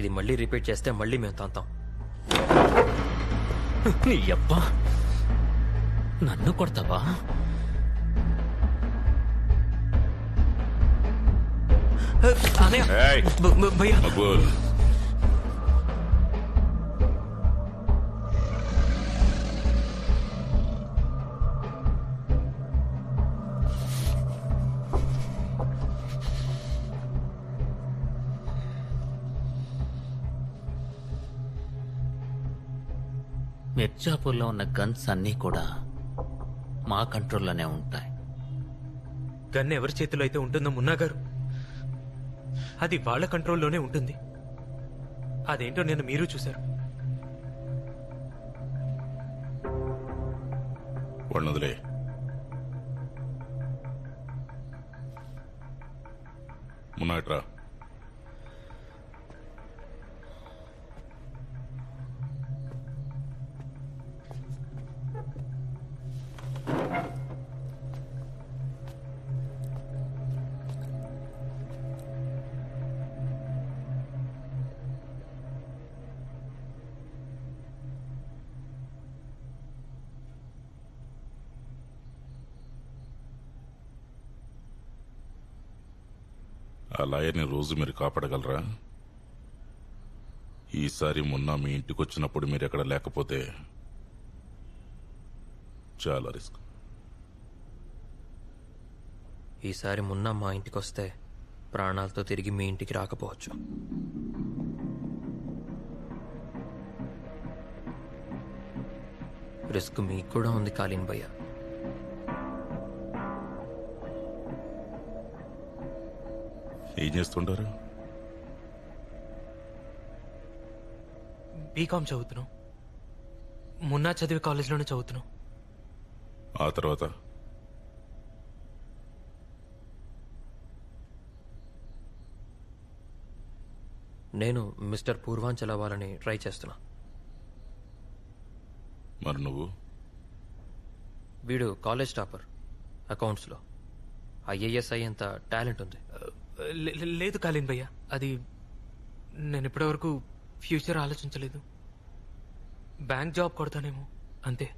ఇది మళ్ళీ రిపీట్ చేస్తే మళ్ళీ మేము తంతాం. నీ అబ్బా నన్ను కొడతావా? అన్నయ్య, ఏయ్, భయ్యా మక్బూల్, మిర్జాపూర్లో ఉన్న గన్స్ అన్నీ కూడా మా కంట్రోల్లోనే ఉంటాయి. గన్ ఎవరి చేతిలో అయితే ఉంటుందో మున్నా గారు, అది వాళ్ళ కంట్రోల్లోనే ఉంటుంది. అదేంటో నేను మీరు చూశారు. వాడిని వదిలే. మున్నాట్రా. ఆ లాయర్ని రోజు మీరు కాపాడగలరా? ఈసారి మొన్న మీ ఇంటికి వచ్చినప్పుడు మీరు ఎక్కడ లేకపోతే చాలా రిస్క్. ఈసారి మున్నా మా ఇంటికి వస్తే ప్రాణాలతో తిరిగి మీ ఇంటికి రాకపోవచ్చు. రిస్క్ మీకు కూడా ఉంది కాలిన్ భయ్య. ఏం చేస్తుంటారు? బీకామ్ చదువుతున్నాం. మున్నా చదివే కాలేజ్లోనే చదువుతున్నాం. ఆ తర్వాత నేను మిస్టర్ పూర్వాంచల్ అవ్వాలని ట్రై చేస్తున్నా. మరి నువ్వు? వీడు కాలేజ్ టాపర్, అకౌంట్స్లో. ఐఏఎస్ అయ్యేంత టాలెంట్ ఉంది. లేదు కాలిన్ భయ్య, అది నేను ఇప్పటివరకు ఫ్యూచర్ ఆలోచించలేదు. బ్యాంక్ జాబ్ కొడతానేమో, అంతే.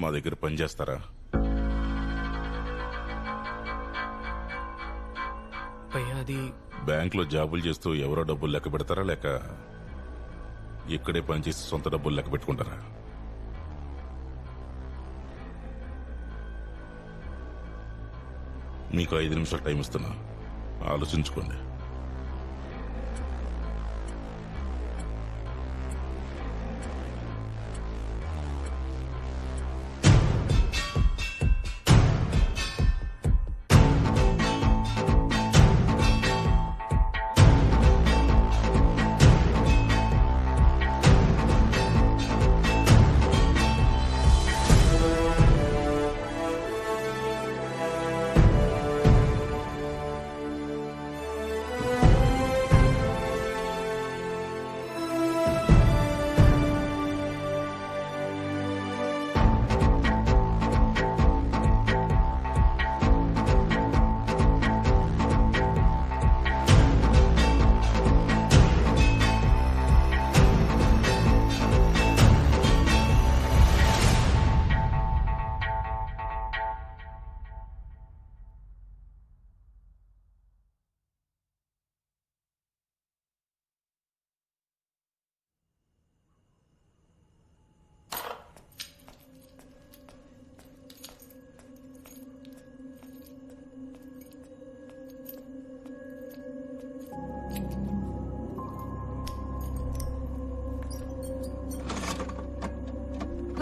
మా దగ్గర పని చేస్తారా? భయ్య అది బ్యాంకులో జాబులు చేస్తూ ఎవరో డబ్బులు లెక్క పెడతారా, లేక ఇక్కడే పనిచేసి సొంత డబ్బులు లెక్క పెట్టుకుంటారా? మీకు 5 నిమిషాలు టైం ఇస్తున్నా, ఆలోచించుకోండి.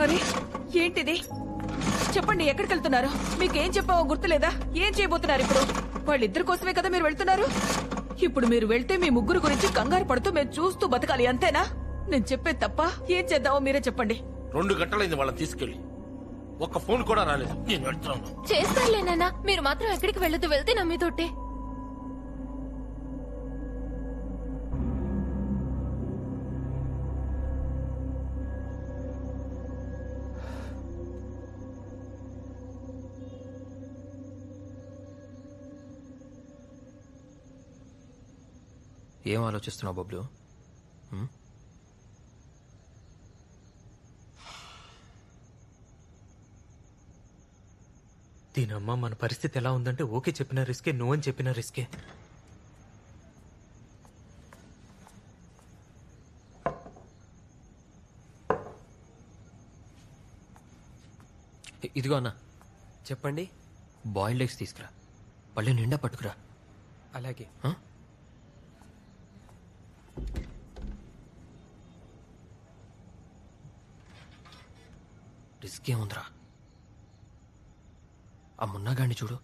అరే ఏంటిది? చెప్పండి, ఎక్కడికి వెళ్తున్నారు? మీకేం చెప్పావో గుర్తులేదా? ఏం చేయబోతున్నారు ఇప్పుడు? వాళ్ళిద్దరి కోసమే కదా మీరు వెళ్తున్నారు. ఇప్పుడు మీరు వెళ్తే మీ ముగ్గురు గురించి కంగారు పడుతూ మేము చూస్తూ బతకాలి, అంతేనా? నేను చెప్పేది తప్ప? ఏం చేద్దామో మీరే చెప్పండి. 2 గంటలైంది వాళ్ళని తీసుకెళ్ళి ఒక్క ఫోన్ కూడా రాలేదు. నేను వెళ్తున్నాను. చేస్తానులే నాన్న, మీరు మాత్రం ఎక్కడికి వెళ్ళొద్దు, వెళ్తే నా మీతోటే. ఏం ఆలోచిస్తున్నావు బబ్లు? దీనమ్మ మన పరిస్థితి ఎలా ఉందంటే ఓకే చెప్పిన రిస్కే, నో అని చెప్పిన రిస్కే. ఇదిగో అన్న, చెప్పండి. బాయిల్డ్ ఎగ్స్ తీసుకురా, పళ్ళు నిండా పట్టుకురా. అలాగే. ఆ? రిస్క్ ఏముందిరా? ఆ మున్నాగాడిని చూడు,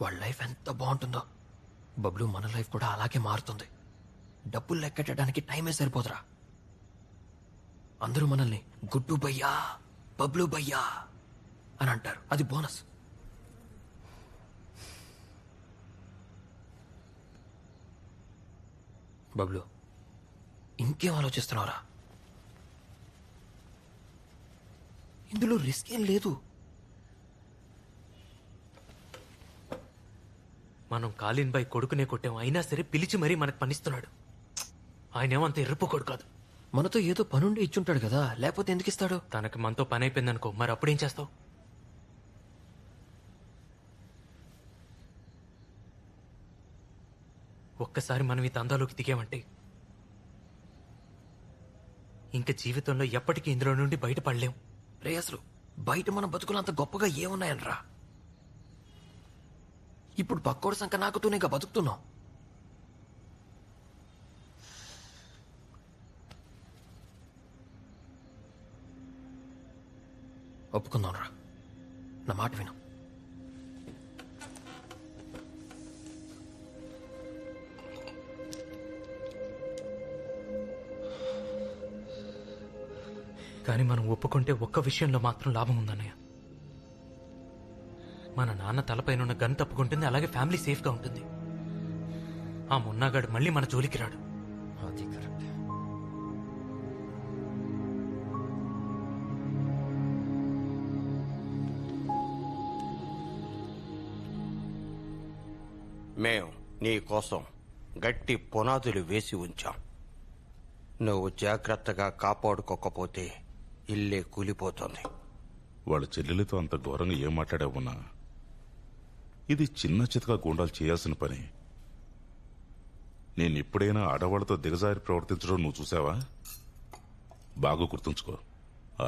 వాళ్ళ లైఫ్ ఎంత బాగుంటుందో. బబ్లు మన లైఫ్ కూడా అలాగే మారుతుంది. డబ్బులు లెక్కెట్టడానికి టైమే సరిపోదురా. అందరూ మనల్ని గుడ్డు భయ్యా, బబ్లు భయ్యా అని అంటారు, అది బోనస్. బబ్లు, ఇంకేం ఆలోచిస్తున్నావురా? ఇందులో రిస్క్ ఏం లేదు. మనం కాలిన్ బాయ్ కొడుకునే కొట్టాం, అయినా సరే పిలిచి మరీ మనకు పనిస్తున్నాడు. ఆయనేమో అంత ఎరుపు కొడు కాదు. మనతో ఏదో పనుండి ఇచ్చుంటాడు కదా, లేకపోతే ఎందుకు ఇస్తాడు? తనకి మనతో పని అయిపోయిందనుకో, మరి అప్పుడేం చేస్తావు? ఒక్కసారి మనం ఈ తందాలోకి దిగామంటే ఇంక జీవితంలో ఎప్పటికీ ఇందులో నుండి బయటపడలేం. రే, అసలు బయట మన బతుకులు అంత గొప్పగా ఏమున్నాయనరా? ఇప్పుడు పక్కోడు సంక నాకుతూనేగా బతుకుతున్నావు. ఒప్పుకుందాంరా, నా మాట విను. కానీ మనం ఒప్పుకుంటే ఒక్క విషయంలో మాత్రం లాభం ఉందన్నయ్య. మన నాన్న తలపైన ఉన్న గన్ తప్పుకుంటుంది, అలాగే ఫ్యామిలీ సేఫ్ గా ఉంటుంది. ఆ మున్నాగాడు మళ్ళీ మన జోలికి రాడు. అది కరెక్ట్. మేం నీ కోసం గట్టి పునాదులు వేసి ఉంచాం. నువ్వు జాగ్రత్తగా కాపాడుకోకపోతే ఇల్లే కూలిపోతుంది. వాళ్ళ చెల్లెలతో అంత ఘోరంగా ఏం మాట్లాడావున్నా, ఇది చిన్న చితక గుండాలు చేయాల్సిన పని. నేను ఎప్పుడైనా ఆడవాళ్లతో దిగజారి ప్రవర్తించడం నువ్వు చూసావా? బాగా గుర్తుంచుకో,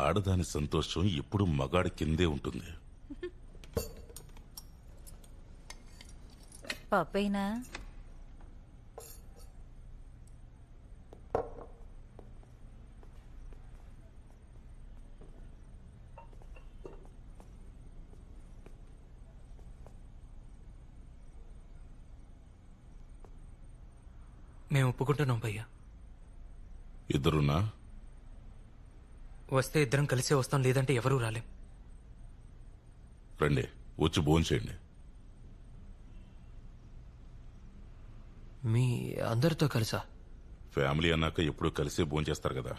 ఆడదాని సంతోషం ఎప్పుడు మగాడి కిందే ఉంటుంది. పప్పైనా మేము ఒప్పుకుంటున్నాం భయ్యా. ఇద్దరున్నా వస్తే ఇద్దరం కలిసే వస్తాం, లేదంటే ఎవరూ రాలేం. రండి, వచ్చి భోంచేయండి. మీ అందరితో కలిసా? ఫ్యామిలీ అన్నాక ఎప్పుడు కలిసే భోంచేస్తారు కదా.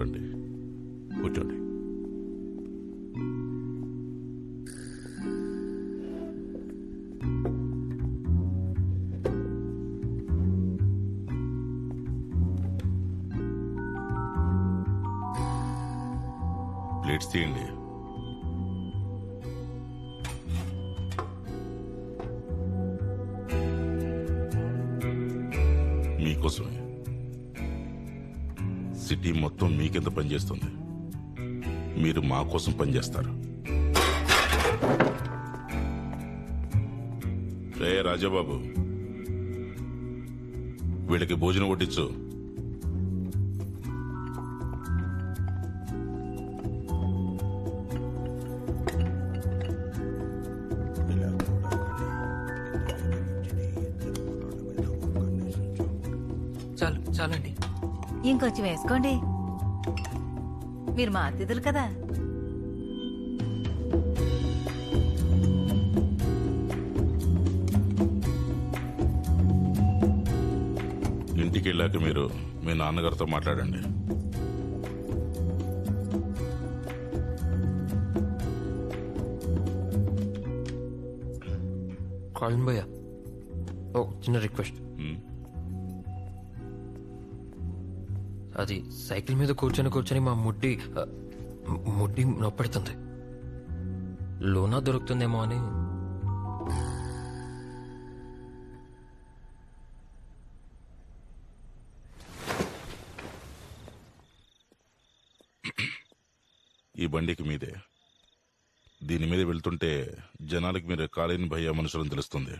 రండి, కూర్చోండి. ప్లేట్స్ తీయండి. మీకోసమే. సిటీ మొత్తం మీ కింద పనిచేస్తుంది, మీరు మా కోసం పనిచేస్తారు. రే రాజాబాబు, వీళ్ళకి భోజనం వడ్డించు. చాలు చాలండి. ఇంకొంచెం వేసుకోండి, మీరు మా అతిథులు కదా. ఇంటికి వెళ్ళాక మీరు మీ నాన్నగారితో మాట్లాడండి. కాలిన్ భయ్య, ఓ చిన్న రిక్వెస్ట్. ఉమ్, అది సైకిల్ మీద కూర్చొని మా ముడ్డి నొప్పెడుతుంది. లోనా దొరుకుతుందేమో అని. ఈ బండికి మీదే. దీని మీద వెళ్తుంటే జనాలకి మీరు కాలేని భయ్య మనుషులను తెలుస్తుంది.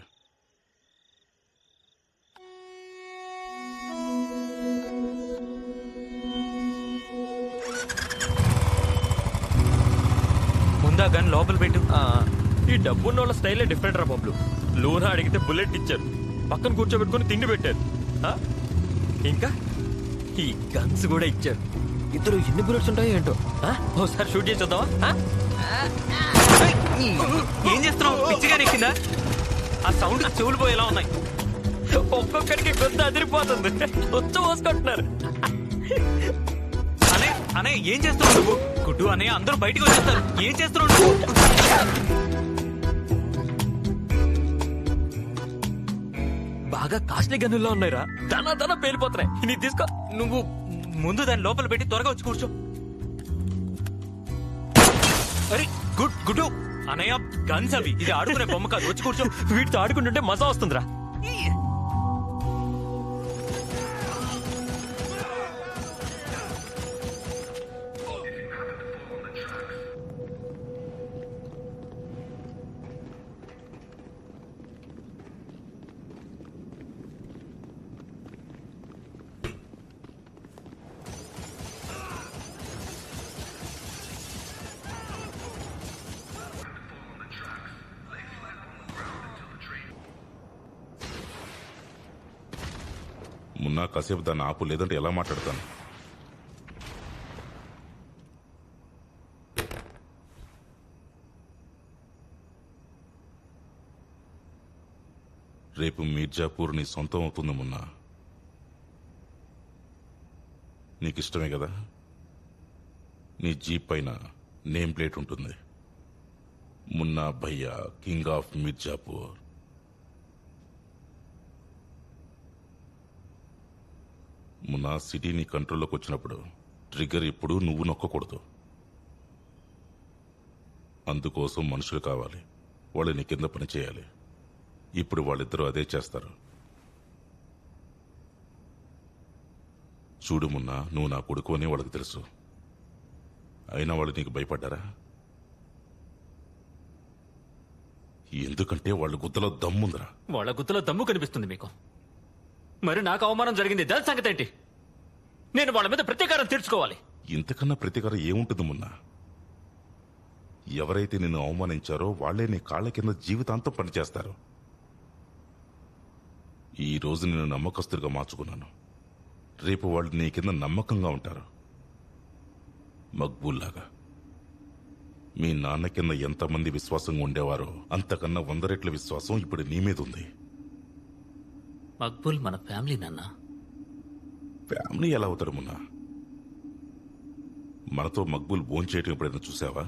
ముందా గన్ లోపల పెట్టు. ఈ డబ్బున్న వాళ్ళ స్టైలే డిఫరెంట్ రా బబ్లు. లోనా అడిగితే బుల్లెట్ ఇచ్చారు, పక్కన కూర్చోబెట్టుకుని తిండి పెట్టారు. ఆ? ఇంకా ఈ గన్స్ కూడా ఇచ్చారు. ఇద్దరు ఎన్ని బుల్లెట్స్ ఉంటాయో ఏంటో. ఒకసారి షూట్ చేసి చూద్దామా? ఏం చేస్తున్నావు? పిచ్చిగా నెక్కిందా? ఆ సౌండ్ చెవులు పోయేలా ఉన్నాయి. ఒక్కొక్కడికి గొంతు అదిరిపోతుంది. వచ్చి పోసుకుంటున్నారు. అనే అనే ఏం చేస్తున్నావు నువ్వు? గుడ్డు అనే అందరూ బయటికి వచ్చేస్తారు. ఏం చేస్తున్నావు నువ్వు? బాగా కాస్ట్లీ గన్నుల్లో ఉన్నాయిరా, దన పేలిపోతున్నాయి. నీ తీసుకో. నువ్వు ముందు దాని లోపల పెట్టి త్వరగా వచ్చి కూర్చో. అరే గుడ్డు అనయ్య, గన్స్ అవి. ఇది ఆడుకునే బొమ్మ కాదు. వచ్చి కూర్చో. వీటితో ఆడుకుంటుంటే మజా వస్తుందిరా. మున్నా కాసేపు దాన్ని ఆపు, లేదంటే ఎలా మాట్లాడతాను? రేపు మీర్జాపూర్ నీ సొంతం అవుతుంది మున్నా. నీకిష్టమే కదా? నీ జీప్ పైన నేమ్ ప్లేట్ ఉంటుంది, మున్నా భయ్యా king of Mirzapur. Munna, city నీ కంట్రోల్లోకి వచ్చినప్పుడు ట్రిగ్గర్ ఇప్పుడు నువ్వు నొక్కకూడదు. అందుకోసం మనుషులు కావాలి, వాళ్ళు నీ కింద పని చేయాలి. ఇప్పుడు వాళ్ళిద్దరూ అదే చేస్తారు. చూడు మున్నా, నువ్వు నా కొడుకు అని వాళ్ళకి తెలుసు. అయినా వాళ్ళు నీకు భయపడ్డారా? ఎందుకంటే వాళ్ళ గుద్దలో దమ్ముందిరా. వాళ్ళ గుర్తులో దమ్ము కనిపిస్తుంది మీకు. మరి నాకు అవమానం జరిగింది, దాని సంగతి ఏంటి? నేను వాళ్ళ మీద ప్రతీకారం తీర్చుకోవాలి. ఇంతకన్నా ప్రతీకారం ఏముంటుంది మున్నా? ఎవరైతే నిన్ను అవమానించారో వాళ్లే నీ కాళ్ల కింద జీవితాంతం పనిచేస్తారు. ఈ రోజు నేను నమ్మకస్తుడిగా మార్చుకున్నాను, రేపు వాళ్ళు నీ కింద నమ్మకంగా ఉంటారు. మక్బూల్లాగా. మీ నాన్న కింద ఎంతమంది విశ్వాసంగా ఉండేవారో అంతకన్నా 100 రెట్ల విశ్వాసం ఇప్పుడు నీ మీద ఉంది. మక్బూల్ మన ఫ్యామిలీ నాన్న. ఫ్యామిలీ ఎలా అవుతారు మున్నా? మనతో మక్బూల్ భోంచేయటం ఎప్పుడైనా చూసావా?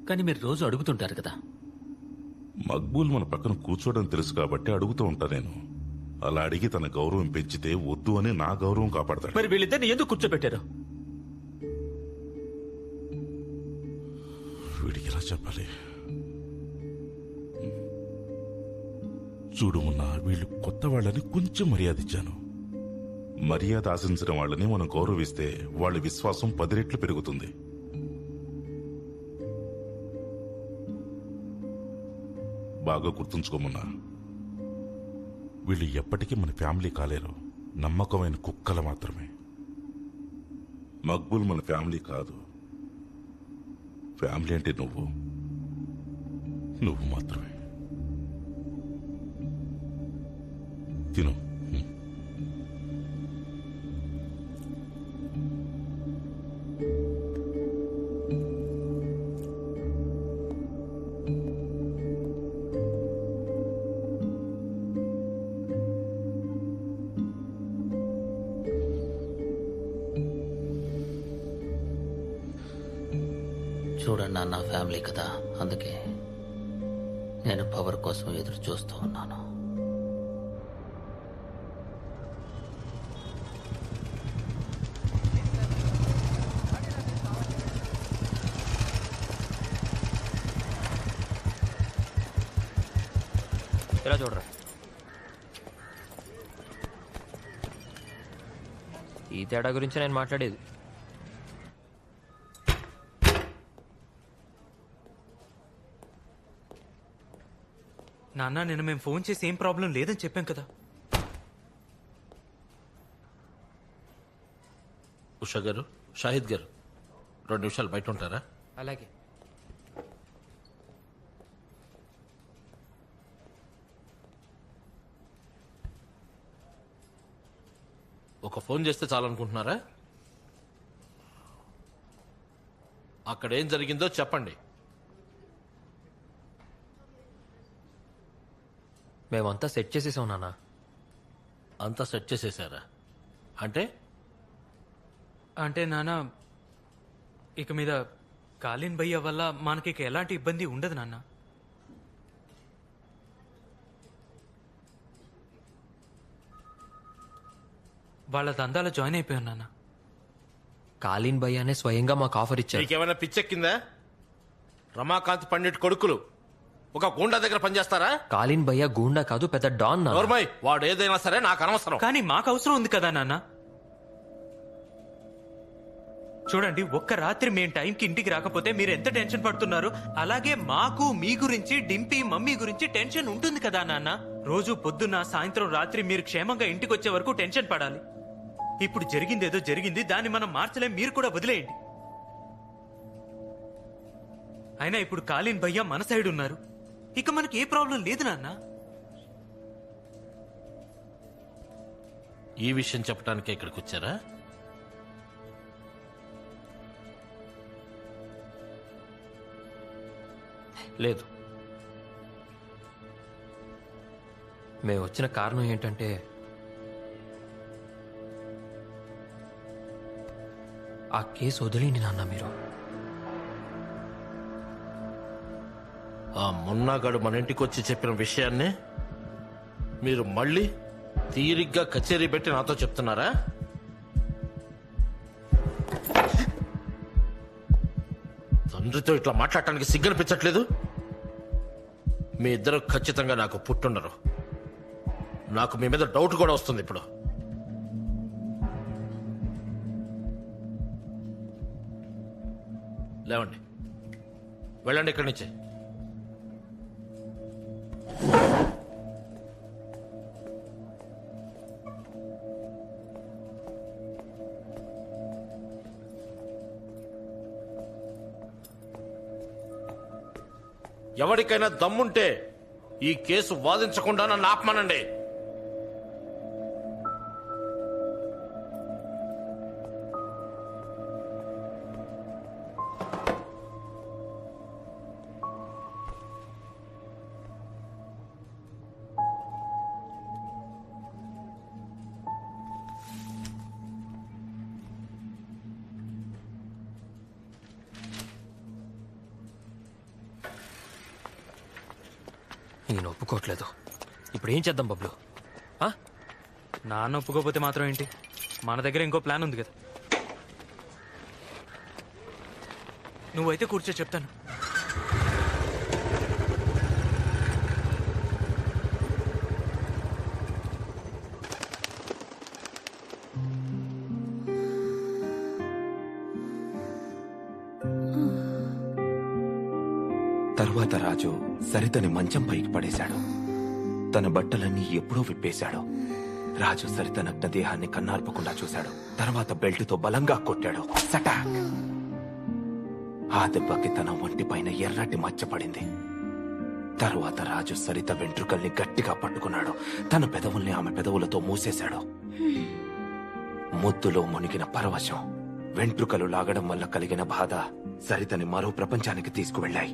కానీ మీరు రోజు అడుగుతుంటారు కదా. మక్బూల్ మన పక్కన కూర్చోవడం తెలుసు కాబట్టి అడుగుతూ ఉంటా నేను. అలా అడిగి తన గౌరవం పెంచితే వద్దు అని నా గౌరవం కాపాడతాడు. మరి వీళ్ళిద్దరిని ఎందుకు కూర్చోబెట్టారు? వీడికి ఎలా చెప్పాలి? చూడు మున్నా, వీళ్ళు కొత్త వాళ్ళని కొంచెం మర్యాద ఇచ్చాను. మర్యాద ఆశించిన వాళ్ళని మనం గౌరవిస్తే వాళ్ళ విశ్వాసం 10 రెట్లు పెరుగుతుంది. బాగా గుర్తుంచుకోమున్నా, వీళ్ళు ఎప్పటికీ మన ఫ్యామిలీ కాలేరు, నమ్మకమైన కుక్కలు మాత్రమే. మక్బూల్ మన ఫ్యామిలీ కాదు. ఫ్యామిలీ అంటే నువ్వు మాత్రమే. తిను. చూడండి నా ఫ్యామిలీ కదా, అందుకే నేను పవర్ కోసం ఎదురు చూస్తూ ఉన్నాను. ఇలా చూడరా, ఈ తేడా గురించి నేను మాట్లాడేది. నాన్న నిన్న మేము ఫోన్ చేసి ఏం ప్రాబ్లం లేదని చెప్పాం కదా. ఉషా గారు, షాహిద్ గారు 2 నిమిషాలు బయట ఉంటారా? అలాగే. ఒక ఫోన్ చేస్తే చాలనుకుంటున్నారా? అక్కడ ఏం జరిగిందో చెప్పండి. మేమంతా సెట్ చేసేసాం నాన్న. అంతా సెట్ చేసేసారా? అంటే అంటే నాన్న ఇక మీద కాలిన్ భయ్య వల్ల మనకి ఇక ఎలాంటి ఇబ్బంది ఉండదు నాన్న. వాళ్ళ దందాలో జాయిన్ అయిపోయాను నాన్న. కాలిన్ భయ్యానే స్వయంగా మాకు ఆఫర్ ఇచ్చారు. నీకేమైనా పిచ్చెక్కిందా? రమాకాంత్ పండిట్ కొడుకులు ఒక గూండా దగ్గర పనిచేస్తారా? కాలిన్ భయ్య గూండా కాదు, పెద్ద డాన్ నాన్న. నోర్మయ్, వాడు ఏదైనా సరే నాకు అనవసరం. కానీ మాకు అవసరం ఉంది కదా నాన్న. చూడండి, ఒక్క రాత్రి మేం టైంకి ఇంటికి రాకపోతే మీరు ఎంత టెన్షన్ పడుతున్నారు, అలాగే మాకు మీ గురించి, డింపీ మమ్మీ గురించి టెన్షన్ ఉంటుంది కదా నాన్న. రోజు పొద్దున్న సాయంత్రం రాత్రి మీరు క్షేమంగా ఇంటికి వచ్చే వరకు టెన్షన్ పడాలి. ఇప్పుడు జరిగిందేదో జరిగింది, దాన్ని మనం మార్చలేం, మీరు కూడా వదిలేయండి. అయినా ఇప్పుడు కాలిన్ భయ్య మన సైడ్ ఉన్నారు, ఇక మనకి ఏ ప్రాబ్లం లేదు నాన్న. ఈ విషయం చెప్పడానికే ఇక్కడికి వచ్చారా? లేదు, మేము వచ్చిన కారణం ఏంటంటే ఆ కేసు వదిలేండి నాన్న. మీరు ఆ మున్నాగాడు మన ఇంటికి వచ్చి చెప్పిన విషయాన్ని మీరు మళ్ళీ తీరిగ్గా కచేరీ పెట్టి నాతో చెప్తున్నారా? తండ్రితో ఇట్లా మాట్లాడటానికి సిగ్గనిపించట్లేదు? మీ ఇద్దరు ఖచ్చితంగా నాకు పుట్టుండరు. నాకు మీ మీద డౌట్ కూడా వస్తుంది ఇప్పుడు. లేవండి, వెళ్ళండి ఇక్కడి నుంచి. ఎవరికైనా దమ్ముంటే ఈ కేసు వాదించకుండా నన్ను ఆపమనండి. ఈయన ఒప్పుకోవట్లేదు. ఇప్పుడు ఏం చేద్దాం బబ్లు? నాన్న ఒప్పుకోకపోతే మాత్రం ఏంటి, మన దగ్గర ఇంకో ప్లాన్ ఉంది కదా. నువ్వైతే కూర్చో, చెప్తాను. తరువాత రాజు సరితని మంచం పైకి పడేశాడు. తన బట్టలన్నీ ఎప్పుడో విప్పేశాడు. రాజు సరిత నగ్న దేహాన్ని కన్నార్పకుండా చూశాడు. తర్వాత బెల్టుతో బలంగా కొట్టాడు. సటాక్! ఆ దెబ్బకి తన ఒంటి పైన ఎర్రటి మచ్చ పడింది. తరువాత రాజు సరిత వెంట్రుకల్ని గట్టిగా పట్టుకున్నాడు. తన పెదవుల్ని ఆమె పెదవులతో మూసేశాడు. ముద్దులో మునిగిన పరవశం, వెంట్రుకలు లాగడం వల్ల కలిగిన బాధ సరితని మరో ప్రపంచానికి తీసుకువెళ్ళాయి.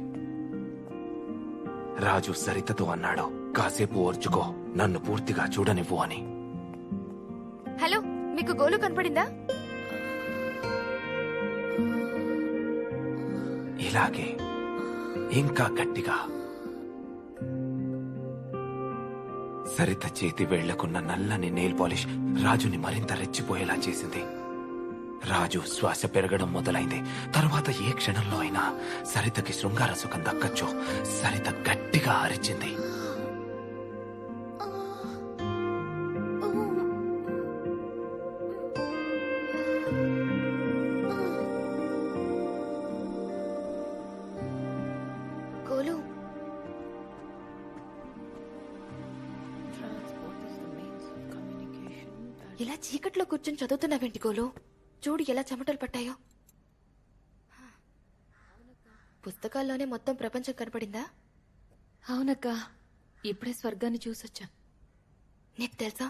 రాజు సరితతో అన్నాడు, కాసేపు ఓర్చుకో, నన్ను పూర్తిగా చూడనివ్వు అని. హలో, మీకు గోలు కనపడిందా? ఇలాగే ఇంకా గట్టిగా. సరిత చేతి వేళ్లకున్న నల్లని నెయిల్ పాలిష్ రాజుని మరింత రెచ్చిపోయేలా చేసింది. రాజు శ్వాస పెరగడం మొదలైంది. తరువాత ఏ క్షణంలో అయినా సరితకి శృంగార సుఖం దక్కచ్చు. సరిత గట్టిగా అరిచింది. గోలు, ఇలా చీకట్లో కూర్చొని చదువుతున్నావేంటి గోలు? చూడు ఎలా చెమటలు పట్టాయో. పుస్తకాల్లోనే మొత్తం ప్రపంచం కనపడిందా? అవునక్క, ఇప్పుడే స్వర్గాన్ని చూసొచ్చా. నీకు తెలుసా,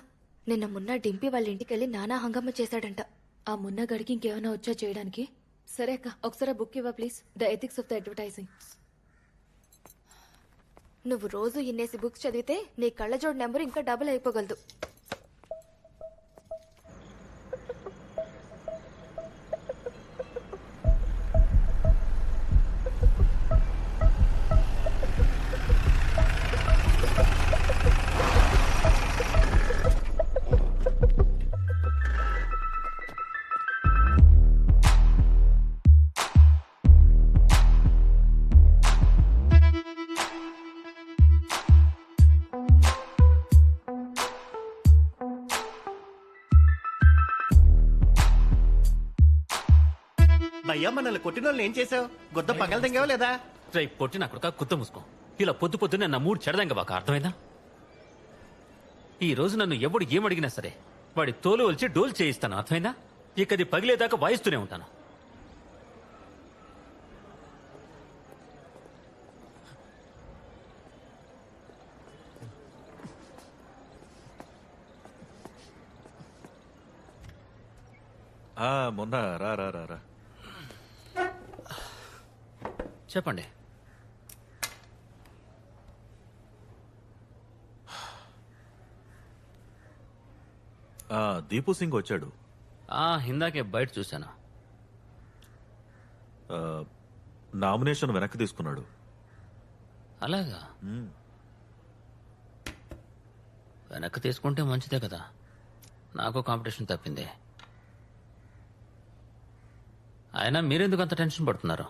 నిన్న మున్నా డింపి వాళ్ళ ఇంటికెళ్ళి నానా హంగమ్మ చేశాడంట. ఆ మున్న గడికి ఇంకేమైనా వచ్చా చేయడానికి? సరే అక్క, ఒకసారి బుక్ ఇవ్వ please. The ethics of the advertising. నువ్వు రోజు ఇన్నేసి బుక్స్ చదివితే నీ కళ్ళజోడు నెంబర్ ఇంకా డబుల్ అయిపోగలదు. భయ్యా, మనల్ని కొట్టిన వాళ్ళని ఏం చేసావు? గుద్ద పగల దింగావా లేదా? రేయ్ పొట్టిన కొడుక కుత్త మూసుకో. ఇలా పొద్దు పొద్దునే నా మూడు చెడదంగ బాక, అర్థమైందా? ఈ రోజు నన్ను ఎవడు ఏమడిగినా సరే వాడి తోలు వలిచి డోల్ చేయిస్తాను, అర్థమైందా? ఇక అది పగిలేదాకా వాయిస్తూనే ఉంటాను. మొన్న రా రా రా రా చెప్పండి. దీపు సింగ్ వచ్చాడు. ఇందాకే బయట చూశాను. నామినేషన్ వెనక్కి తీసుకున్నాడు. అలాగా? వెనక్కి తీసుకుంటే మంచిదే కదా, నాకు కాంపిటీషన్ తప్పింది. అయినా మీరెందుకు అంత టెన్షన్ పడుతున్నారు?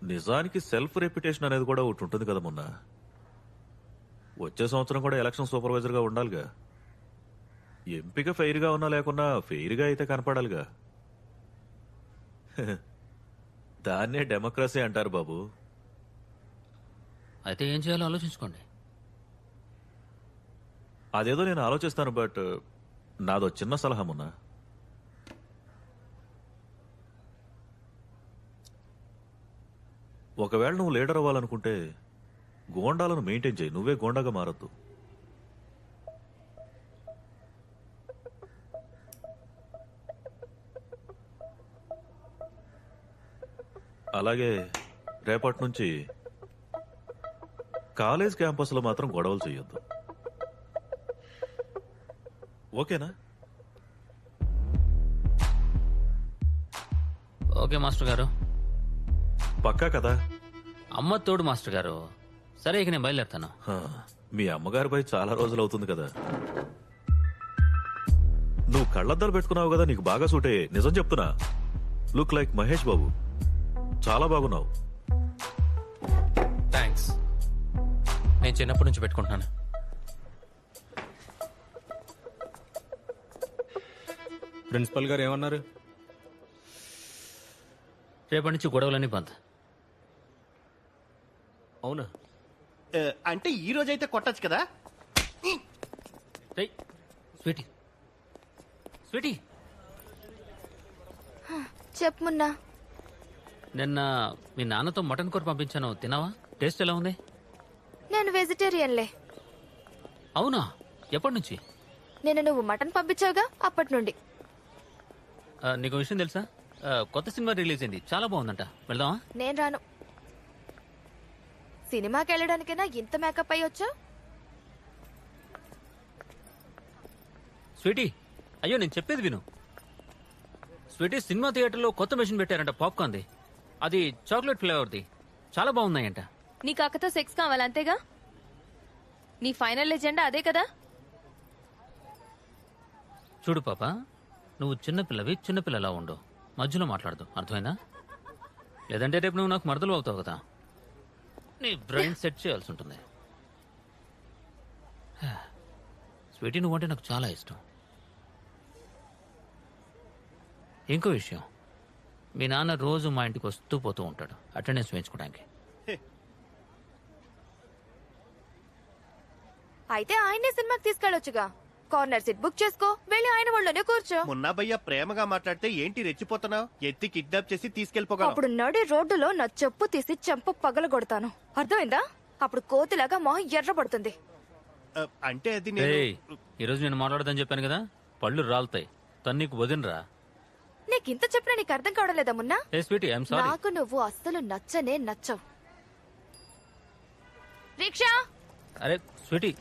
నిజానికి సెల్ఫ్ రెప్యుటేషన్ అనేది కూడా ఒకటి ఉంటుంది కదా. మొన్న వచ్చే సంవత్సరం కూడా ఎలక్షన్ సూపర్వైజర్ గా ఉండాలిగా. ఎంపిక ఫెయిర్ గా ఉన్నా లేకున్నా ఫెయిర్ గా అయితే కనపడాలిగా. దాన్నే డెమోక్రసీ అంటారు బాబు. అయితే ఏం చేయాలో ఆలోచించుకోండి. అదేదో నేను ఆలోచిస్తాను, బట్ నాదో చిన్న సలహా. మొన్న ఒకవేళ నువ్వు లీడర్ అవ్వాలనుకుంటే గోండాలను మెయింటైన్ చేయి, నువ్వే గోండాగా మారద్దు. అలాగే రేపటి నుంచి కాలేజ్ క్యాంపస్లో మాత్రం గొడవలు చేయొద్దు, ఓకేనా? ఓకే మాస్టర్ గారు. పక్కా కదా? అమ్మ తోడు మాస్టర్ గారు. సరే, ఇక నేను బయలుదేరుతాను. మీ అమ్మగారిపై చాలా రోజులు అవుతుంది కదా. నువ్వు కళ్ళద్దాలు పెట్టుకున్నావు కదా, నీకు బాగా సూట్ అయ్యే. నిజం చెప్తున్నా, లుక్ లైక్ మహేష్ బాబు. చాలా బాగున్నావు. థ్యాంక్స్. నేను చిన్నప్పటి నుంచి పెట్టుకుంటున్నాను. ప్రిన్సిపల్ గారు ఏమన్నారు? రేపటి నుంచి గొడవలన్నీ బంద్. అవునా? అంటే ఈ రోజైతే కొట్టచ్చు కదా? స్వీటీ, స్వీటీ, చెప్పు మున్నా. నిన్న మీ నాన్నతో మటన్ కూర పంపించాను, తిన్నావా? టేస్ట్ ఎలా ఉంది? నేను వెజిటేరియన్లే. అవునా? ఎప్పటి నుంచి? నేను నువ్వు మటన్ పంపించావుగా అప్పటి నుండి. నీకు విషయం తెలుసా? కొత్త సినిమా రిలీజ్ అయింది, చాలా బాగుందంట. వెళ్దామా? నేను రాను. సినిమాకి వెళ్ళడానికైనా ఇంత మేకప్ అయ్యి వచ్చా? స్వీటీ, అయ్యో నేను చెప్పేది విను. స్వీటీ, సినిమా థియేటర్లో కొత్త మెషిన్ పెట్టారంట పాప్కార్న్ది. అది చాక్లెట్ ఫ్లేవర్ది. చాలా బాగున్నాయంట. నీకు అక్కతో సెక్స్ కావాలంతేగా? నీ ఫైనల్ ఎజెండా అదే కదా? చూడు పాప, నువ్వు చిన్నపిల్లవి, చిన్నపిల్లలా ఉండు. మధ్యలో మాట్లాడదు, అర్థమైందా? లేదంటే రేపు నువ్వు నాకు మరదలు అవుతావు కదా. నీ బ్రెయిన్ సెట్ చేయాల్సి ఉంటుంది. స్వీటీ, నువ్వంటే నాకు చాలా ఇష్టం. ఇంకో విషయం, మీ నాన్న రోజు మా ఇంటికి వస్తూ పోతూ ఉంటాడు అటెండెన్స్ వేయించుకోవడానికి. అయితే ఆయనే సినిమాకి తీసుకెళ్ళొచ్చుగా. కార్నర్ సీట్ బుక్ చేసుకో, వెళ్ళి ఆయన వాళ్ళనే కూర్చో. మొన్న భయ్య ప్రేమగా మాట్లాడితే ఏంటి రెచ్చిపోతున్నావు? ఎత్తి కిడ్నాప్ చేసి తీసుకెళ్లిపోగలవు. అప్పుడు నడి రోడ్డులో నా చెప్పు తీసి చెంప పగల కొడతాను, అర్థమైందా? అప్పుడు కోతిలాగా మొహం ఎర్రబడుతుంది. అంటే అది ఏయ్, ఈరోజు నేను మాట్లాడదని చెప్పాను కదా, పళ్ళు రాలుతాయి. తన్నీకు వదినరా. నీకింత చెప్పినా నీకు అర్థం కావడం లేదా మున్నా? ఏ స్వీటీ, ఐఎమ్ సారీ. నాకు నువ్వు అస్సలు నచ్చవు. రిక్షా! అరే స్వీటీ,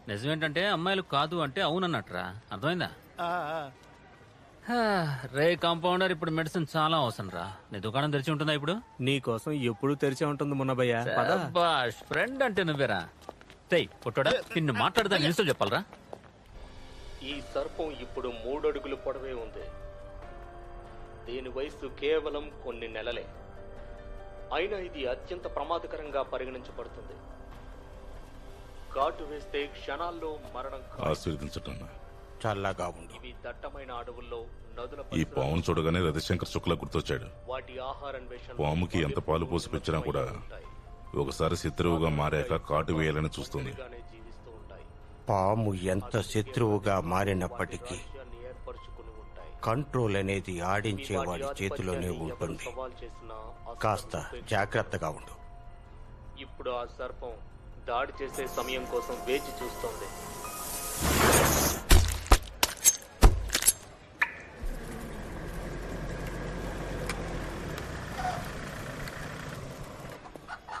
నిజమేంటంటే అమ్మాయిలు కాదు అంటే అవునన్నట్రా, అర్థమైందా? రే కాంపౌండర్, ఇప్పుడు మెడిసిన్ చాలా అవసరం రా. నీ దుకాణం తెరిచి ఉంటుందా ఇప్పుడు? నీ కోసం ఎప్పుడు తెరిచే ఉంటుంది మున్నబయ్య. శభాష్, ఫ్రెండ్ అంటే నువ్వేరా. తెయ్ పుట్టోడా, నిన్ను మాట్లాడదా నిలుసలు చెప్పాలరా. ఈ సర్పం ఇప్పుడు 3 అడుగులు పొడవే ఉంది. దీని వయసు కేవలం కొన్ని నెలలే. అయినా ఇది అత్యంత ప్రమాదకరంగా పరిగణించబడుతుంది. ఘాటు వేస్తే క్షణాల్లో మరణం. ఆశీర్వదించటం. చల్లగా ఉండు. ఇవి దట్టమైన అడవుల్లో, నదుల ఈ పామును చూడగానే రవిశంకర్ శుక్ల గుర్తొచ్చాడు. వాటి ఆహారాన్వేషణ పాముకి ఎంత పాలు పోసి పెంచినా కూడా ఒకసారి శత్రువుగా మారాక కాటు వేయాలని చూస్తుంది. పాము ఎంత శత్రువుగా మారినప్పటికీ కంట్రోల్ అనేది ఆడించేవాడి చేతిలోనే ఉంటుంది. కాస్త జాగ్రత్తగా ఉండు. ఇప్పుడు ఆ సర్పం దాడి చేసే సమయం కోసం వేచి చూస్తోంది.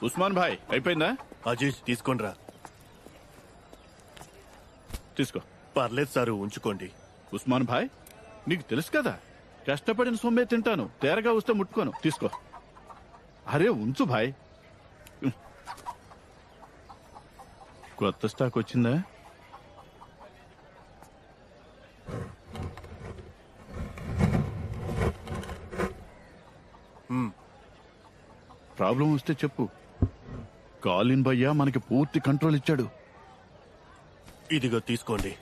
ఉస్మాన్ భాయ్, అయిపోయిందా? అజీజ్ తీసుకోండిరా. తీసుకో. పర్లేదు సారు, ఉంచుకోండి. ఉస్మాన్ భాయ్, నీకు తెలుసు కదా, కష్టపడిన సొమ్మే తింటాను, తేరగా వస్తే ముట్టుకోను. తీసుకో. అరే ఉంచు భాయ్. కొత్త స్టాక్ వచ్చిందా? ప్రాబ్లం వస్తే చెప్పు. కాలిన్ భయ్యా మనకి పూర్తి కంట్రోల్ ఇచ్చాడు. ఇదిగో తీసుకోండి.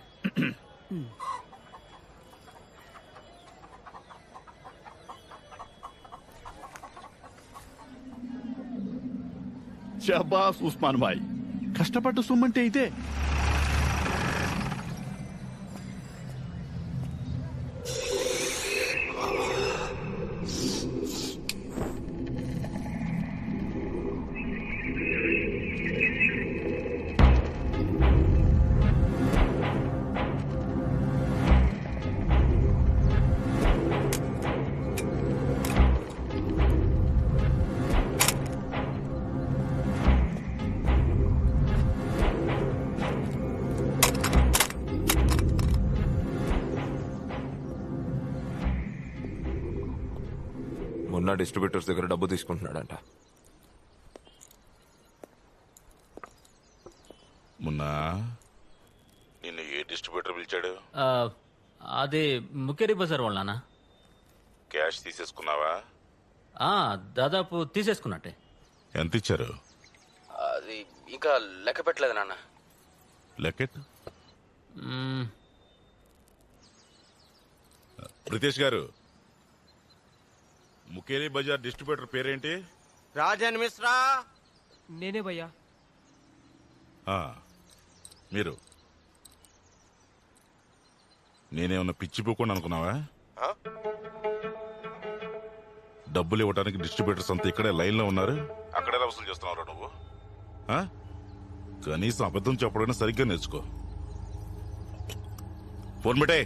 షాబాస్ ఉస్మాన్ భాయ్, కష్టపడ్డ సొమ్మంటే ఇదే. మొన్న డిస్ట్రిబ్యూటర్స్ దగ్గర డబ్బు తీసుకుంటున్నాడంట. మొన్న నిన్ను ఏ డిస్ట్రిబ్యూటర్ పిలిచాడు? అదే ముకేరి బజార్ వాళ్ళనా? క్యాష్ తీసేసుకున్నావా? దాదాపు తీసేసుకున్నట్టే. ఎంత ఇచ్చారు? అది ఇంకా లెక్క పెట్టలేదు నాన్న. లెక్కెట్. ప్రితేష్ గారు, ముకేలి బజార్ డిస్ట్రిబ్యూటర్ పేరేంటి? రాజన్ మిశ్రా. నేనే భయ్యా. మీరు నేనేమన్నా పిచ్చిపోకుండా అనుకున్నావా? డబ్బులు ఇవ్వడానికి డిస్ట్రిబ్యూటర్స్ అంతా ఇక్కడే లైన్ లో ఉన్నారు. అక్కడే వసూలు చేస్తున్నావు నువ్వు. ఆ? కనీసం అబద్ధం చెప్పడం సరిగ్గా నేర్చుకో. ఫోన్ పెట్టే.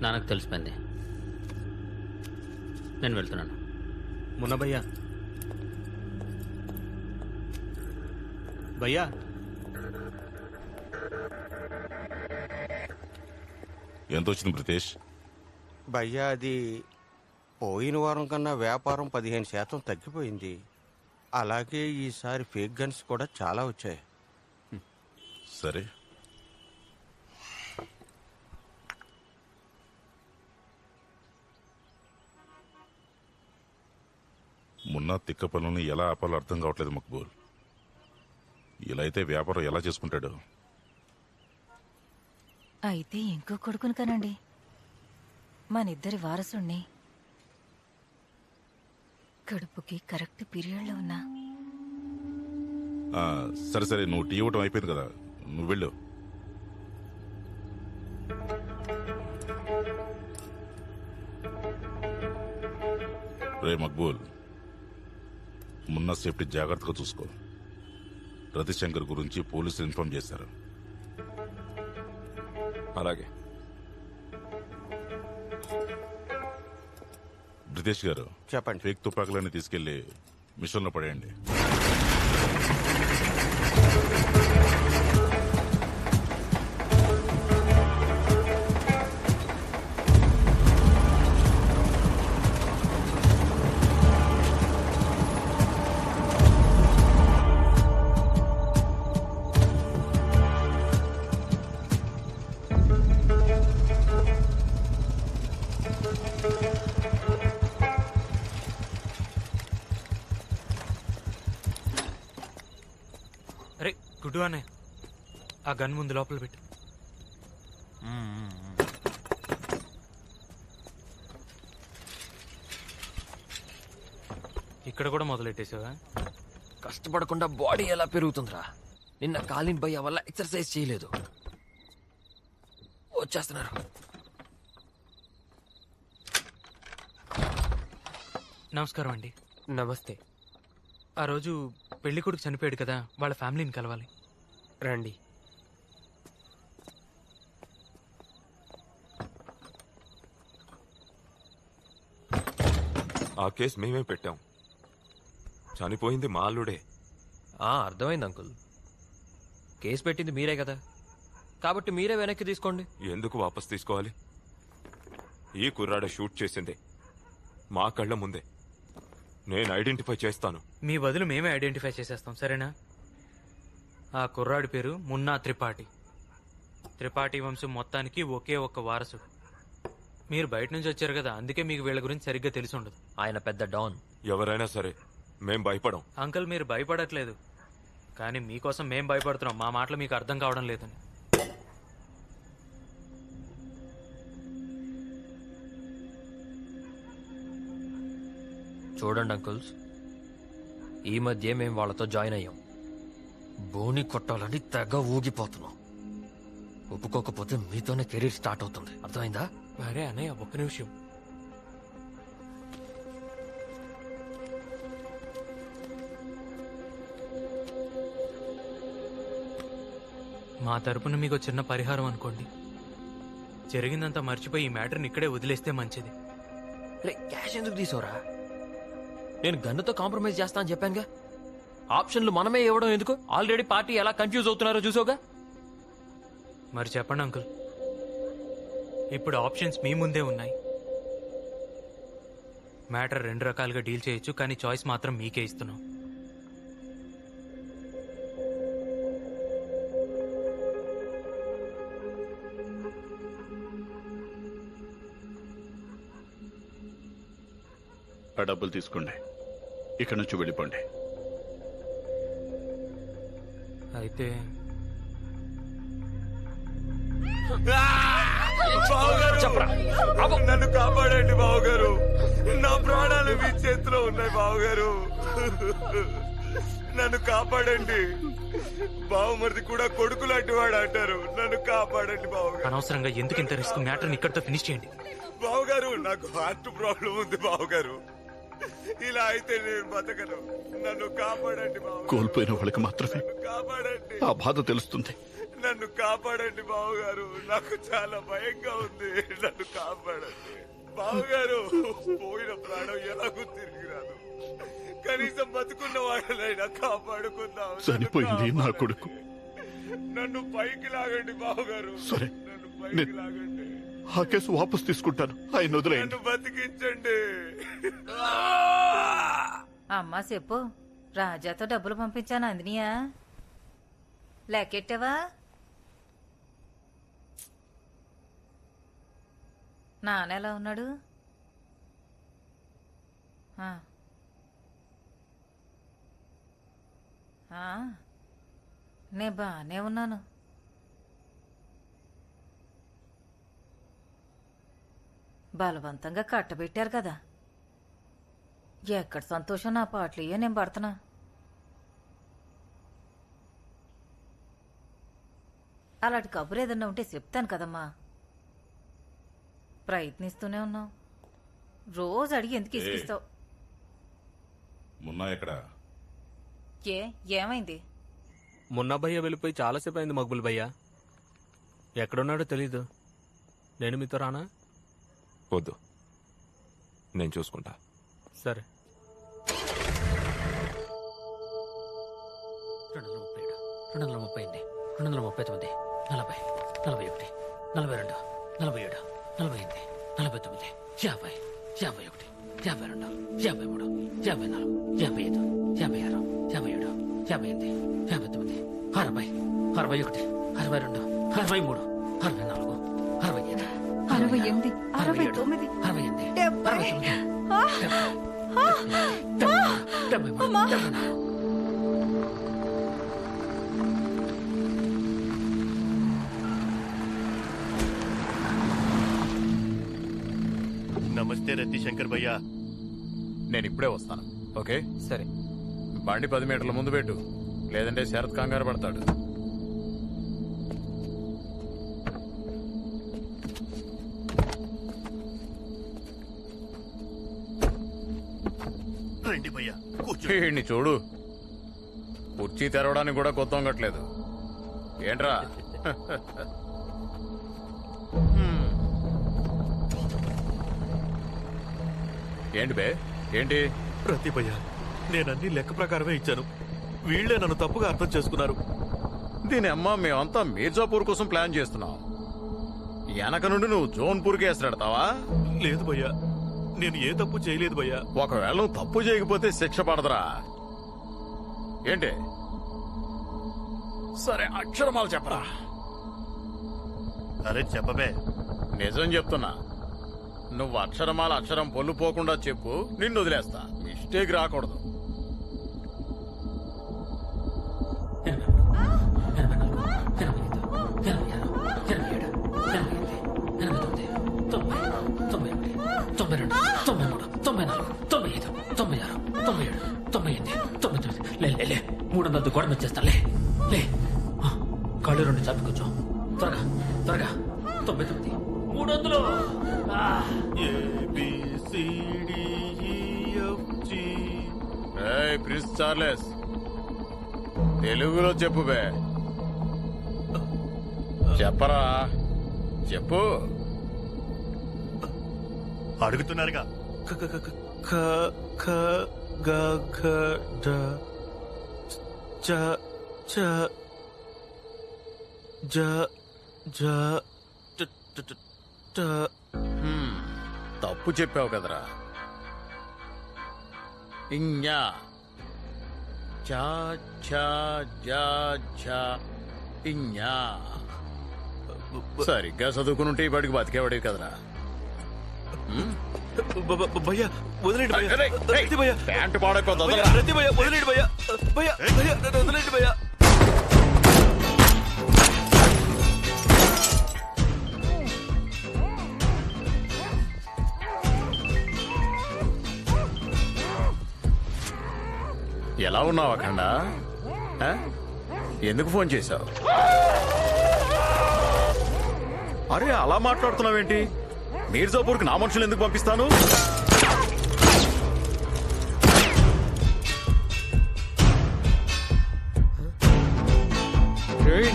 నాన్నకు తెలిసిపోయింది. నేను వెళ్తున్నాను. మున్న భయ్యా, భయ్యా ఎంత వచ్చింది బ్రితేష్? భయ్యా అది పోయిన వారం కన్నా వ్యాపారం 15% తగ్గిపోయింది. అలాగే ఈసారి ఫేక్ గన్స్ కూడా చాలా వచ్చాయి. సరే, మున్నా తిక్క పనులను ఎలా ఆపాలో అర్థం కావట్లేదు మక్బూల్. ఇలా అయితే వ్యాపారం ఎలా చేసుకుంటాడు? అయితే ఇంకో కొడుకును కనండి, మనిద్దరి వారసుణ్ణి. కడుపుకి కరెక్ట్ పీరియడ్ లో ఉన్నా. సరే సరే, నువ్వు టీ ఇవ్వటం అయిపోయింది కదా, నువ్వు వెళ్ళు. రే మక్బూల్, మున్నా సేఫ్టీ జాగ్రత్తగా చూసుకో. రతిశంకర్ గురించి పోలీసులు ఇన్ఫార్మ్ చేశారు. అలాగే. బ్రితేష్ గారు చెప్పండి. ఫేక్ తుపాకులన్నీ తీసుకెళ్లి మిషన్లో పడేయండి. అరే గుడ్డు అనే, ఆ గన్ ముందు లోపల పెట్టు. ఇక్కడ కూడా మొదలెట్టేసావా? కష్టపడకుండా బాడీ ఎలా పెరుగుతుందిరా? నిన్న కాలిన్ భయ్య వల్ల ఎక్సర్సైజ్ చేయలేదు. వచ్చేస్తున్నారు. నమస్కారం అండి. నమస్తే. ఆ రోజు పెళ్లి కొడుకు చనిపోయాడు కదా, వాళ్ళ ఫ్యామిలీని కలవాలి. రండి. ఆ కేసు మేమే పెట్టాం. చనిపోయింది మా అల్లుడే. అర్థమైంది అంకుల్. కేసు పెట్టింది మీరే కదా, కాబట్టి మీరే వెనక్కి తీసుకోండి. ఎందుకు వాపస్ తీసుకోవాలి? ఈ కుర్రాడ షూట్ చేసింది మా కళ్ళ ముందే. నేను ఐడెంటిఫై చేస్తాను. మీ బదులు మేమే ఐడెంటిఫై చేసేస్తాం, సరేనా? ఆ కుర్రాడి పేరు మున్నా త్రిపాఠి. త్రిపాఠి వంశం మొత్తానికి ఒకే ఒక్క వారసుడు. మీరు బయట నుంచి వచ్చారు కదా, అందుకే మీకు వీళ్ళ గురించి సరిగ్గా తెలిసి ఉండదు. ఆయన పెద్ద డాన్. ఎవరైనా సరే మేం భయపడం. అంకుల్, మీరు భయపడట్లేదు, కానీ మీకోసం మేం భయపడుతున్నాం. మా మాటలు మీకు అర్థం కావడం లేదని. చూడండి అంకుల్స్, ఈ మధ్య మేము వాళ్ళతో జాయిన్ అయ్యాం. బోని కొట్టాలని తెగ ఊగిపోతున్నాం. ఒప్పుకోకపోతే మీతోనే కెరీర్ స్టార్ట్ అవుతుంది. అర్థమైందా? అరే అన్నయ్య, ఒక్క నిమిషం. మా తరపున మీకు చిన్న పరిహారం అనుకోండి. జరిగిందంతా మర్చిపోయి ఈ మ్యాటర్ని ఇక్కడే వదిలేస్తే మంచిది. క్యాష్ ఎందుకు తీసుకోరా? నేను గన్నుతో కాంప్రమైజ్ చేస్తా అని చెప్పానుగా. ఆప్షన్లు మనమే ఇవ్వడం ఎందుకు? ఆల్రెడీ పార్టీ ఎలా కన్ఫ్యూజ్ అవుతున్నారో చూసావుగా. మరి చెప్పండి అంకుల్, ఇప్పుడు ఆప్షన్స్ మీ ముందే ఉన్నాయి. మ్యాటర్ 2 రకాలుగా డీల్ చేయొచ్చు, కానీ చాయిస్ మాత్రం మీకే ఇస్తున్నాం. ఆ డబ్బులు తీసుకోండి, ఇక్కడి నుంచి వెళ్ళిపోండి. అయితే నన్ను కాపాడండి బావగారు, నా ప్రాణాలు మీ చేతిలో ఉన్నాయి బావగారు. నన్ను కాపాడండి. బావమరిది కూడా కొడుకు లాంటి వాడు అంటారు. నన్ను కాపాడండి బావగారు. అనవసరంగా ఎందుకు ఇంత రిస్క్? మ్యాటర్ ఇక్కడితో ఫినిష్ చేయండి. బావగారు నాకు హార్ట్ ప్రాబ్లం ఉంది బావగారు. ఇలా అయితే నేను బతకను. నన్ను కాపాడండి బావగారు. కోల్పోయిన వాళ్ళకి మాత్రమే కాపాడండి. ఆ బాధ తెలుస్తుంది. నన్ను కాపాడండి బావగారు. నాకు చాలా భయంగా ఉంది. నన్ను కాపాడండి బావగారు. పోయిన ప్రాణం ఎలాగూ తిరిగి రాదు. కనీసం బతుకున్న వాళ్ళైనా కాపాడుకుందాం. చనిపోయింది నా కొడుకు. నన్ను పైకి లాగండి బావగారు. సరే, నన్ను పైకి లాగండి. ఆ కేసు వాపస్ తీసుకుంటాను. ఆయన వదిలేయండి. నన్ను బతికించండి. అమ్మా చెప్పు, రాజాతో డబ్బులు పంపించాను అందినియా? లెక్కెట్టావా? నాన్న ఎలా ఉన్నాడు? ఆ. ఆ, నే బానే ఉన్నాను. బలవంతంగా కట్టబెట్టారు కదా. ఎక్కడ సంతోషం నా పాటలు నేను పడుతున్నా. అలాంటి కబురు ఏదన్నా ఉంటే చెప్తాను కదమ్మా. ప్రయత్నిస్తూనే ఉన్నావు. రోజు అడిగి ఎందుకు ఇసుకిస్తావు? మున్నా ఎక్కడ? ఏమైంది? మొన్న భయ్య వెళ్ళిపోయి చాలాసేపు అయింది మక్బుల్ భయ్య. ఎక్కడున్నాడో తెలీదు. నేను మీతో రానా? వద్దు, నేను చూసుకుంటా. సరే. 237, 239, 40, 41, 42, 47, 48, 49, 50, 51, 52, 53, 54, 55, 56, 57, 58, 59, 60, 61, 62, 63, 64, 65, 68, 69, 70. నమస్తే రతి శంకర్ భయ్యా. నేను ఇప్పుడే వస్తాను. ఓకే సరే. బండి 10 మీటర్ల ముందు పెట్టు, లేదంటే శరత్ కంగారు పడతాడు. రండి భయ్యా, వీడిని చూడు, కుర్చీ తెరవడానికి కూడా కొత్త వంగట్లేదు. ఏంట్రా? ఏంటి బే, ఏంటి? ప్రతి భయ్య, నేనన్నీ లెక్క ప్రకారమే ఇచ్చాను. వీళ్లే నన్ను తప్పుగా అర్థం చేసుకున్నారు. దీని అమ్మ, మేమంతా మీర్జాపూర్ కోసం ప్లాన్ చేస్తున్నాం. వెనక నుండి నువ్వు జోన్పూర్కి వేస్తాడతావా? లేదు భయ్యా, నేను ఏ తప్పు చేయలేదు భయ్యా. ఒకవేళ నువ్వు తప్పు చేయకపోతే శిక్ష పడదురా. ఏంటి? సరే, అక్షరమాలు చెప్పరా. అరే చెప్పబే. నిజం చెప్తున్నా, నువ్వు అక్షరమాల అక్షరం పొల్లు పోకుండా చెప్పు, నిన్ను వదిలేస్తా. మిస్టేక్ రాకూడదు. గోడ మెచ్చేస్తాలే. లే, కళ్ళు 2 చదువుకోవచ్చు. త్వరగా త్వరగా. 99, 300. ప్రిన్స్ చార్లెస్, తెలుగులో చెప్పు బే. చెప్పరా, చెప్పు. అడుగుతున్నారుగా. తప్పు చెప్పావు కదరా. ఇంజా చా ఛా జా ఝా ఇంజా. సరిగ్గా చదువుకునుంటే ఈ పాటికి బతికేవాడే కదరా. భయ్యా వదిలేండి భయ్యా. ప్యాంటు పాడకపోతే ప్రతి భయ్యా వదిలేండి భయ్యా. భయ్యా భయ్యా నన్ను వదిలేండి భయ్యా. ఎలా ఉన్నావు అఖండ? ఆ? ఎందుకు ఫోన్ చేశావు? అరే అలా మాట్లాడుతున్నావేంటి? మీర్జాపూర్కి నా మనుషులు ఎందుకు పంపిస్తాను?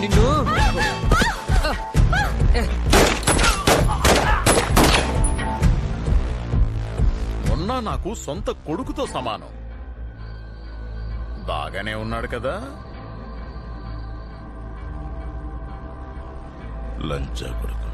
నిన్ను మొన్న నాకు సొంత కొడుకుతో సమానం. బాగానే ఉన్నాడు కదా? లంచా కొడుకు.